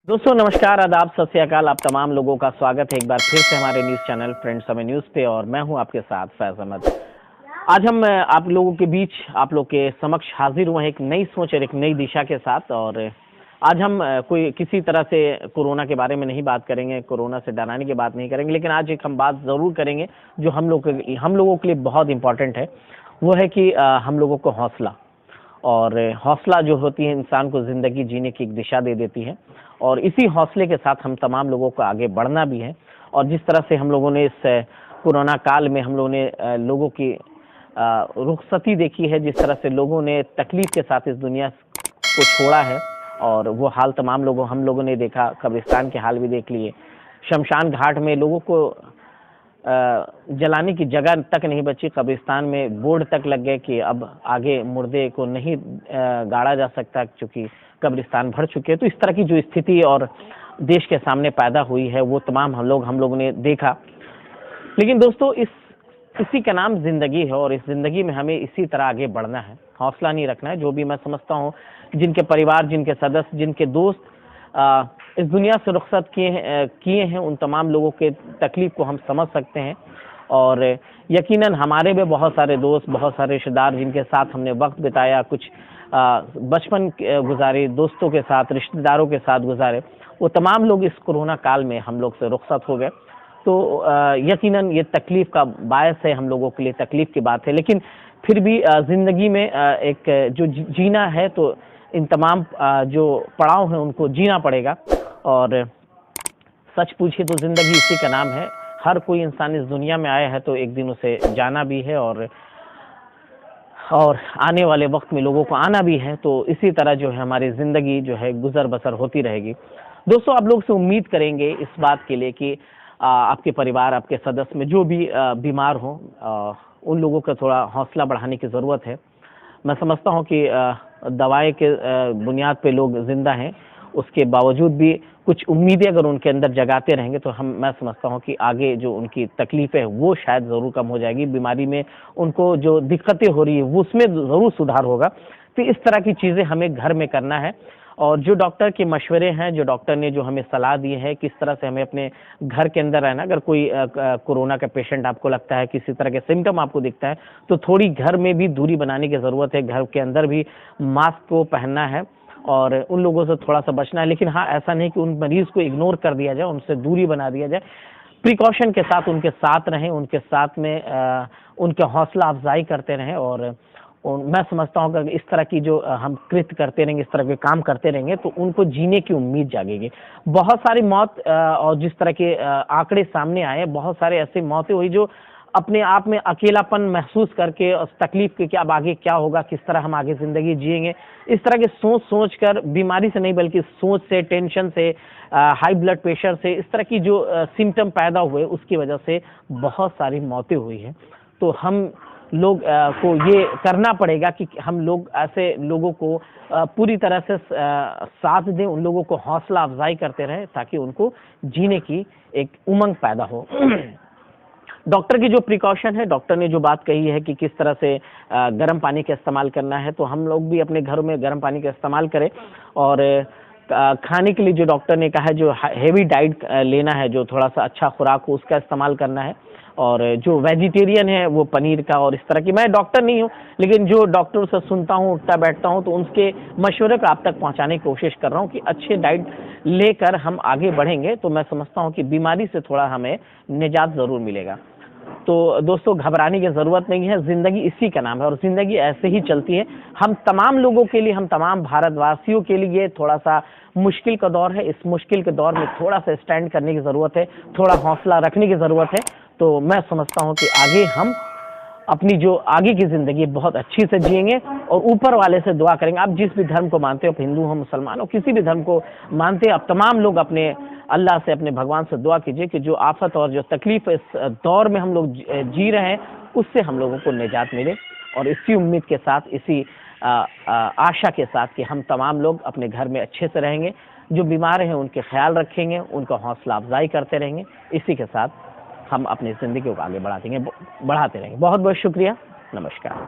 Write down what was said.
दोस्तों नमस्कार, आदाब, सत श्री अकाल। आप तमाम लोगों का स्वागत है एक बार फिर से हमारे न्यूज़ चैनल फ्रेंड्स समय न्यूज़ पे, और मैं हूं आपके साथ फैज़ अहमद। आज हम आप लोगों के बीच, आप लोग के समक्ष हाजिर हुए हैं एक नई सोच और एक नई दिशा के साथ। और आज हम कोई किसी तरह से कोरोना के बारे में नहीं बात करेंगे, कोरोना से डराने की बात नहीं करेंगे, लेकिन आज एक हम बात ज़रूर करेंगे जो हम लोगों के लिए बहुत इंपॉर्टेंट है। वो है कि हम लोगों को हौसला, और हौसला जो होती है इंसान को ज़िंदगी जीने की एक दिशा दे देती है। और इसी हौसले के साथ हम तमाम लोगों को आगे बढ़ना भी है। और जिस तरह से हम लोगों ने इस कोरोना काल में हम लोगों ने लोगों की रुखसती देखी है, जिस तरह से लोगों ने तकलीफ के साथ इस दुनिया को छोड़ा है, और वो हाल तमाम हम लोगों ने देखा। कब्रिस्तान के हाल भी देख लिए। शमशान घाट में लोगों को जलाने की जगह तक नहीं बची। कब्रिस्तान में बोर्ड तक लग गए कि अब आगे मुर्दे को नहीं गाड़ा जा सकता, क्योंकि कब्रिस्तान भर चुके हैं। तो इस तरह की जो स्थिति और देश के सामने पैदा हुई है, वो तमाम हम लोगों ने देखा। लेकिन दोस्तों, इसी का नाम जिंदगी है, और इस जिंदगी में हमें इसी तरह आगे बढ़ना है, हौसला नहीं रखना है। जो भी मैं समझता हूँ, जिनके परिवार, जिनके सदस्य, जिनके दोस्त इस दुनिया से रुखसत किए हैं, उन तमाम लोगों के तकलीफ को हम समझ सकते हैं। और यकीनन हमारे भी बहुत सारे दोस्त, बहुत सारे रिश्तेदार जिनके साथ हमने वक्त बिताया, कुछ बचपन गुजारे, दोस्तों के साथ, रिश्तेदारों के साथ गुजारे, वो तमाम लोग इस कोरोना काल में हम लोग से रुखसत हो गए। तो यकीनन ये तकलीफ का बायस है, हम लोगों के लिए तकलीफ की बात है। लेकिन फिर भी ज़िंदगी में एक जो जीना है, तो इन तमाम जो पड़ाव हैं उनको जीना पड़ेगा। और सच पूछिए तो ज़िंदगी इसी का नाम है। हर कोई इंसान इस दुनिया में आया है तो एक दिन उसे जाना भी है, और आने वाले वक्त में लोगों को आना भी है। तो इसी तरह जो है हमारी ज़िंदगी जो है गुजर बसर होती रहेगी। दोस्तों, आप लोग से उम्मीद करेंगे इस बात के लिए कि आपके परिवार, आपके सदस्य में जो भी बीमार हों, उन लोगों का थोड़ा हौसला बढ़ाने की ज़रूरत है। मैं समझता हूँ कि दवाई के बुनियाद पे लोग ज़िंदा हैं, उसके बावजूद भी कुछ उम्मीदें अगर उनके अंदर जगाते रहेंगे तो मैं समझता हूँ कि आगे जो उनकी तकलीफ़ें हैं वो शायद ज़रूर कम हो जाएगी। बीमारी में उनको जो दिक्कतें हो रही है वो उसमें ज़रूर सुधार होगा। तो इस तरह की चीज़ें हमें घर में करना है। और जो डॉक्टर के मशवरे हैं, जो डॉक्टर ने जो हमें सलाह दी है किस तरह से हमें अपने घर के अंदर रहना, अगर कोई कोरोना का पेशेंट आपको लगता है, किसी तरह के सिम्टम आपको दिखता है, तो थोड़ी घर में भी दूरी बनाने की ज़रूरत है। घर के अंदर भी मास्क को पहनना है और उन लोगों से थोड़ा सा बचना है। लेकिन हाँ, ऐसा नहीं कि उन मरीज़ को इग्नोर कर दिया जाए, उनसे दूरी बना दिया जाए। प्रिकॉशन के साथ उनके साथ रहें, उनके साथ में उनके हौसला अफजाई करते रहें। और मैं समझता हूँ कि इस तरह की जो हम कृत्य करते रहेंगे, इस तरह के काम करते रहेंगे, तो उनको जीने की उम्मीद जागेगी। बहुत सारी मौत और जिस तरह के आंकड़े सामने आए, बहुत सारे ऐसी मौतें हुई जो अपने आप में अकेलापन महसूस करके, उस तकलीफ के कि अब आगे क्या होगा, किस तरह हम आगे ज़िंदगी जिएंगे, इस तरह के सोच कर, बीमारी से नहीं बल्कि सोच से, टेंशन से, हाई ब्लड प्रेशर से, इस तरह की जो सिम्टम पैदा हुए, उसकी वजह से बहुत सारी मौतें हुई हैं। तो हम लोग को ये करना पड़ेगा कि हम लोग ऐसे लोगों को पूरी तरह से साथ दें, उन लोगों को हौसला अफजाई करते रहें, ताकि उनको जीने की एक उमंग पैदा हो। डॉक्टर की जो प्रिकॉशन है, डॉक्टर ने जो बात कही है कि किस तरह से गर्म पानी का इस्तेमाल करना है, तो हम लोग भी अपने घरों में गर्म पानी का इस्तेमाल करें। और खाने के लिए जो डॉक्टर ने कहा है, जो हेवी डाइट लेना है, जो थोड़ा सा अच्छा खुराक हो, उसका इस्तेमाल करना है। और जो वेजिटेरियन है वो पनीर का, और इस तरह की, मैं डॉक्टर नहीं हूँ लेकिन जो डॉक्टर से सुनता हूँ, उठता बैठता हूँ, तो उनके मशवरे को आप तक पहुँचाने की कोशिश कर रहा हूँ कि अच्छे डाइट लेकर हम आगे बढ़ेंगे तो मैं समझता हूँ कि बीमारी से थोड़ा हमें निजात ज़रूर मिलेगा। तो दोस्तों, घबराने की ज़रूरत नहीं है, ज़िंदगी इसी का नाम है और ज़िंदगी ऐसे ही चलती है। हम तमाम लोगों के लिए, हम तमाम भारतवासियों के लिए थोड़ा सा मुश्किल का दौर है। इस मुश्किल के दौर में थोड़ा सा स्टैंड करने की ज़रूरत है, थोड़ा हौसला रखने की ज़रूरत है। तो मैं समझता हूँ कि आगे हम अपनी जो आगे की ज़िंदगी बहुत अच्छी से जिएंगे और ऊपर वाले से दुआ करेंगे। आप जिस भी धर्म को मानते हो, हिंदू हो, मुसलमान हो, किसी भी धर्म को मानते हो, आप तमाम लोग अपने अल्लाह से, अपने भगवान से दुआ कीजिए कि जो आफत और जो तकलीफ इस दौर में हम लोग जी रहे हैं, उससे हम लोगों को निजात मिले। और इसी उम्मीद के साथ, इसी आशा के साथ कि हम तमाम लोग अपने घर में अच्छे से रहेंगे, जो बीमार हैं उनके ख्याल रखेंगे, उनका हौसला अफजाई करते रहेंगे, इसी के साथ हम अपनी ज़िंदगी को आगे बढ़ाते रहेंगे। बहुत बहुत शुक्रिया। नमस्कार।